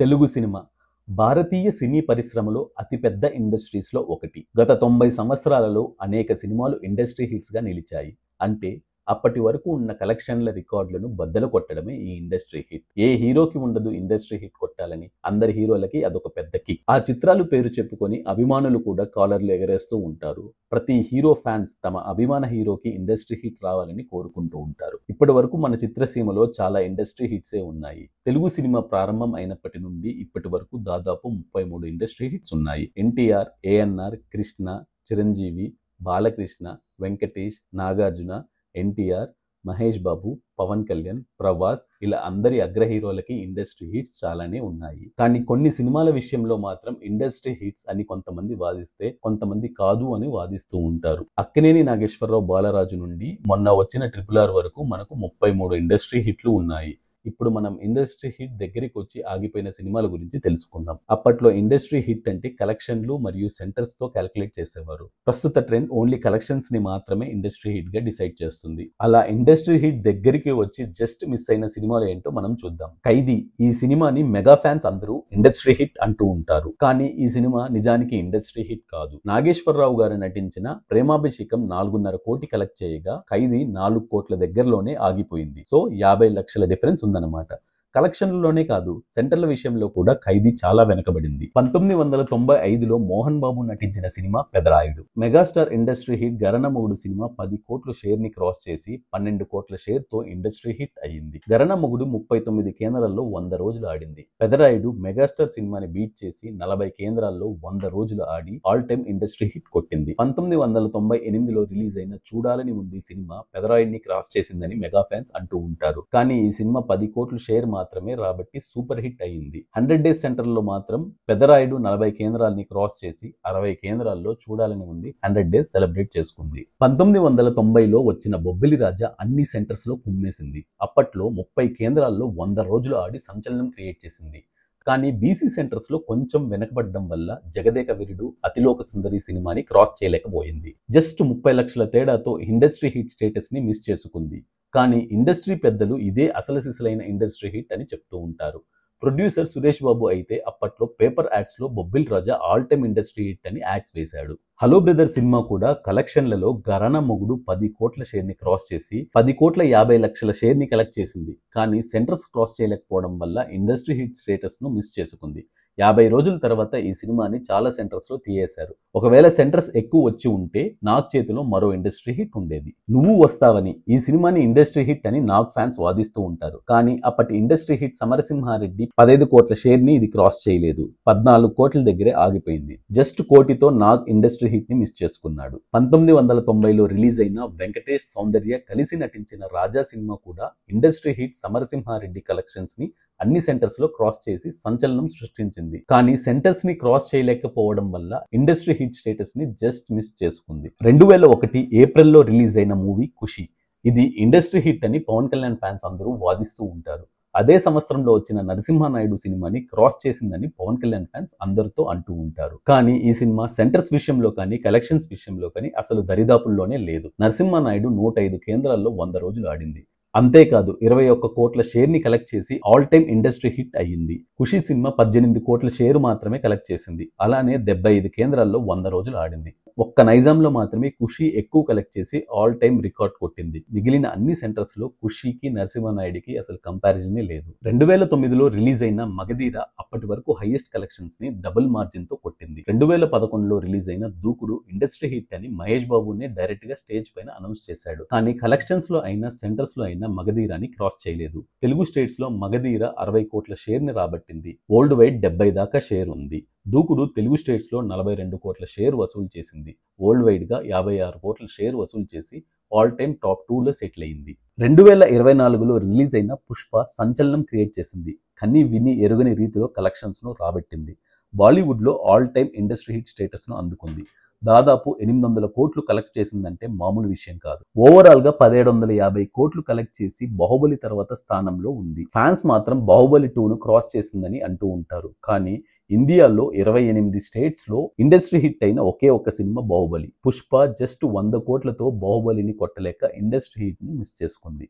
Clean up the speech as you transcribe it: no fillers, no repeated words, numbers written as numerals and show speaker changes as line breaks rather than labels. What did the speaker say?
Telugu cinema భారతీయ సినీ పరిశ్రమలో అతిపెద్ద ఇండస్ట్రీస్లో ఒకటి. గత 90 సంవత్సరాలలో అనేక సినిమాలు ఇండస్ట్రీ హిట్స్గా నిలిచాయి. అంటే అప్పటి వరకు ఉన్న కలెక్షన్ల రికార్డులను బద్దలు కొట్టడమే ఈ ఇండస్ట్రీ హిట్. ఏ హీరోకి ఉండదు ఇండస్ట్రీ హిట్ కొట్టాలని? అందరి హీరోలకి అదొక పెద్ద కిక్. ఆ చిత్రాలు పేరు చెప్పుకొని అభిమానులు కూడా కాలర్లు ఎగరేస్తూ ఉంటారు. ప్రతి హీరో ఫ్యాన్స్ తమ అభిమాన హీరోకి ఇండస్ట్రీ హిట్ రావాలని కోరుకుంటూ ఉంటారు. ఇప్పటి వరకు మన చిత్రసీమలో చాలా ఇండస్ట్రీ హిట్సే ఉన్నాయి. తెలుగు సినిమా ప్రారంభం అయినప్పటి నుండి ఇప్పటి వరకు దాదాపు 33 ఇండస్ట్రీ హిట్స్ ఉన్నాయి. ఎన్టీఆర్, ఏఎన్ఆర్, కృష్ణ, చిరంజీవి, బాలకృష్ణ, వెంకటేష్, నాగార్జున, ఎన్టీఆర్, మహేష్ బాబు, పవన్ కళ్యాణ్, ప్రభాస్ ఇలా అందరి అగ్ర హీరోలకి ఇండస్ట్రీ హిట్స్ చాలానే ఉన్నాయి. కానీ కొన్ని సినిమాల విషయంలో మాత్రం ఇండస్ట్రీ హిట్స్ అని కొంతమంది వాదిస్తే కొంతమంది కాదు అని వాదిస్తూ ఉంటారు. అక్కినేని నాగేశ్వరరావు, బాలరాజు నుండి మొన్న వచ్చిన RRR వరకు మనకు 33 ఇండస్ట్రీ హిట్లు ఉన్నాయి. ఇప్పుడు మనం ఇండస్ట్రీ హిట్ దగ్గరికి వచ్చి ఆగిపోయిన సినిమాల గురించి తెలుసుకుందాం. అప్పట్లో ఇండస్ట్రీ హిట్ అంటే కలెక్షన్లు మరియు సెంటర్స్ తో క్యాలిక్యులేట్ చేసేవారు. ప్రస్తుత ట్రెండ్ ఓన్లీ కలెక్షన్స్ ని మాత్రమే ఇండస్ట్రీ హిట్ గా డిసైడ్ చేస్తుంది. అలా ఇండస్ట్రీ హిట్ దగ్గరికి వచ్చి జస్ట్ మిస్ అయిన సినిమాలు ఏంటో మనం చూద్దాం. ఖైదీ ఈ సినిమాని మెగా ఫ్యాన్స్ అందరూ ఇండస్ట్రీ హిట్ అంటూ ఉంటారు. కానీ ఈ సినిమా నిజానికి ఇండస్ట్రీ హిట్ కాదు. నాగేశ్వరరావు గారు నటించిన ప్రేమాభిషేకం 4.5 కోటి కలెక్ట్ చేయగా ఖైదీ 4 కోట్ల దగ్గరలోనే ఆగిపోయింది. సో 50 లక్షల డిఫరెన్స్ ఉంది అన్నమాట. కలెక్షన్లలోనే కాదు, సెంటర్ల విషయంలో కూడా ఖైదీ చాలా వెనకబడింది. 1995లో మోహన్ బాబు నటించిన cinema Pedarayudu. Megastar industry hit Gharana Mogudu cinema 10 కోట్ల షేర్ ని క్రాస్ చేసి 12 కోట్ల షేర్ తో ఇండస్ట్రీ హిట్ అయ్యింది. గరణ మొగుడు 39 కేంద్రాల్లో 100 రోజులు ఆడింది. పెదరాయుడు మెగాస్టార్ సినిమాని బీట్ చేసి 40 కేంద్రాల్లో 100 రోజులు ఆడి ఆల్ టైమ్ ఇండస్ట్రీ హిట్ కొట్టింది. 1998లో రిలీజ్ అయిన చూడాలని ఉంది సినిమా పెదరాయుడిని క్రాస్ చేసిందని మెగా ఫ్యాన్స్ అంటూ ఉంటారు. కానీ ఈ సినిమా 10 కోట్ల షేర్ మాత్రమే రాబట్టి సూపర్ హిట్ అయ్యింది. 100 డేస్ సెంటర్ లో మాత్రం పెదరాయుడు 40 కేంద్రాలని క్రాస్ చేసి 60 కేంద్రాల్లో చూడాలని ఉంది 100 డేస్ సెలబ్రేట్ చేసుకుంది. 1990లో వచ్చిన బొబ్బిలి రాజా అన్ని సెంటర్స్ లో కుమ్మేసింది. అప్పట్లో 30 కేంద్రాల్లో 100 రోజులు ఆడి సంచలనం క్రియేట్ చేసింది. కానీ బీసీ సెంటర్స్ లో కొంచెం వెనకబడడం వల్ల జగదేక వీరుడు, అతిలోక సుందరి సినిమాని క్రాస్ చేయలేకపోయింది. జస్ట్ 30 లక్షల తేడాతో ఇండస్ట్రీ హిట్ స్టేటస్ ని మిస్ చేసుకుంది. కానీ ఇండస్ట్రీ పెద్దలు ఇదే అసలు సిసలైన ఇండస్ట్రీ హిట్ అని చెప్తూ ఉంటారు. ప్రొడ్యూసర్ సురేష్ బాబు అయితే అప్పట్లో పేపర్ యాడ్స్ లో బొబ్బిల్ రాజా ఆల్ టైమ్ ఇండస్ట్రీ హిట్ అని యాడ్స్ వేశాడు. హలో బ్రదర్ సినిమా కూడా కలెక్షన్లలో గరణ మొగుడు 10 కోట్ల షేర్ ని క్రాస్ చేసి 10 కోట్ల 50 లక్షల షేర్ ని కలెక్ట్ చేసింది. కానీ సెంటర్స్ క్రాస్ చేయలేకపోవడం వల్ల ఇండస్ట్రీ హిట్ స్టేటస్ ను మిస్ చేసుకుంది. 50 రోజుల తర్వాత ఈ సినిమాని చాలా సెంటర్స్ లో తీయేశారు. ఒకవేళ సెంటర్స్ ఎక్కువ వచ్చి ఉంటే నాగ్ చేతిలో మరో ఇండస్ట్రీ హిట్ ఉండేది. నువ్వు వస్తావని ఈ సినిమాని ఇండస్ట్రీ హిట్ అని నాగ్ ఫ్యాన్స్ వాదిస్తూ ఉంటారు. కానీ అప్పటి ఇండస్ట్రీ హిట్ సమరసింహారెడ్డి 15 కోట్ల షేర్ ని ఇది క్రాస్ చేయలేదు. 14 కోట్ల దగ్గరే ఆగిపోయింది. జస్ట్ కోటితో నాగ్ ఇండస్ట్రీ హిట్ ని మిస్ చేసుకున్నాడు. 1990లో రిలీజ్ అయిన వెంకటేష్, సౌందర్య కలిసి నటించిన రాజా సినిమా కూడా ఇండస్ట్రీ హిట్ సమరసింహారెడ్డి కలెక్షన్స్ ని అన్ని సెంటర్స్ లో క్రాస్ చేసి సంచలనం సృష్టించింది. కానీ సెంటర్స్ ని క్రాస్ చేయలేకపోవడం వల్ల ఇండస్ట్రీ హిట్ స్టేటస్ ని జస్ట్ మిస్ చేసుకుంది. 2001 ఏప్రిల్లో రిలీజ్ అయిన మూవీ ఖుషి. ఇది ఇండస్ట్రీ హిట్ అని పవన్ కళ్యాణ్ ఫ్యాన్స్ అందరూ వాదిస్తూ ఉంటారు. అదే సంవత్సరంలో వచ్చిన నరసింహానాయుడు సినిమాని క్రాస్ చేసిందని పవన్ కళ్యాణ్ ఫ్యాన్స్ అందరితో అంటూ ఉంటారు. కానీ ఈ సినిమా సెంటర్స్ విషయంలో కానీ కలెక్షన్స్ విషయంలో కానీ అసలు దరిదాపుల్లోనే లేదు. నరసింహానాయుడు 105 కేంద్రాల్లో 100 రోజులు ఆడింది. అంతేకాదు 21 కోట్ల షేర్ ని కలెక్ట్ చేసి ఆల్ టైమ్ ఇండస్ట్రీ హిట్ అయ్యింది. ఖుషి సినిమా 18 కోట్ల షేర్ మాత్రమే కలెక్ట్ చేసింది. అలానే 75 కేంద్రాల్లో 100 రోజులు ఆడింది. ఒక్క నైజాంలో మాత్రమే ఖుషి ఎక్కువ కలెక్ట్ చేసి ఆల్ టైమ్ రికార్డ్ కొట్టింది. మిగిలిన అన్ని సెంటర్స్ లో ఖుషికి, నరసింహానాయుడికి అసలు కంపారిజనే లేదు. 2009లో రిలీజ్ అయిన మగధీర అప్పటి వరకు హైయెస్ట్ కలెక్షన్స్ ని డబుల్ మార్జిన్ తో కొట్టింది. 2011లో రిలీజ్ అయిన దూకుడు ఇండస్ట్రీ హిట్ అని మహేష్ బాబునే డైరెక్ట్ గా స్టేజ్ పైన అనౌన్స్ చేశాడు. కానీ కలెక్షన్స్ లో అయినా సెంటర్స్ లో అయినా మగధీరాని క్రాస్ చేయలేదు. తెలుగు స్టేట్స్ లో మగధీర 60 కోట్ల షేర్ ని రాబట్టింది. వరల్డ్ వైడ్ 70 దాకా షేర్ ఉంది. దూకుడు తెలుగు స్టేట్స్ లో 42 కోట్ల షేర్ వసూలు చేసింది. వరల్డ్ వైడ్ గా 56 కోట్ల షేర్ వసూలు చేసి ఆల్ టైమ్ టాప్ 2లో సెటిల్ అయింది. 2024లో రిలీజ్ అయిన పుష్ప సంచలనం క్రియేట్ చేసింది. కని విని ఎరుగని రీతిలో కలెక్షన్స్ ను రాబట్టింది. బాలీవుడ్ లో all time industry hit status ను అందుకుంది. దాదాపు 800 కోట్లు కలెక్ట్ చేసిందంటే మామూలు విషయం కాదు. ఓవరాల్ గా 1750 కోట్లు కలెక్ట్ చేసి బాహుబలి తర్వాత స్థానంలో ఉంది. ఫ్యాన్స్ మాత్రం బాహుబలి 2ను క్రాస్ చేసిందని అంటూ ఉంటారు. కానీ ఇండియాలో 28 స్టేట్స్ లో ఇండస్ట్రీ హిట్ అయిన ఒకే ఒక్క సినిమా బాహుబలి. పుష్ప జస్ట్ 100 కోట్లతో బాహుబలిని కొట్టలేక ఇండస్ట్రీ హిట్ ని మిస్ చేసుకుంది.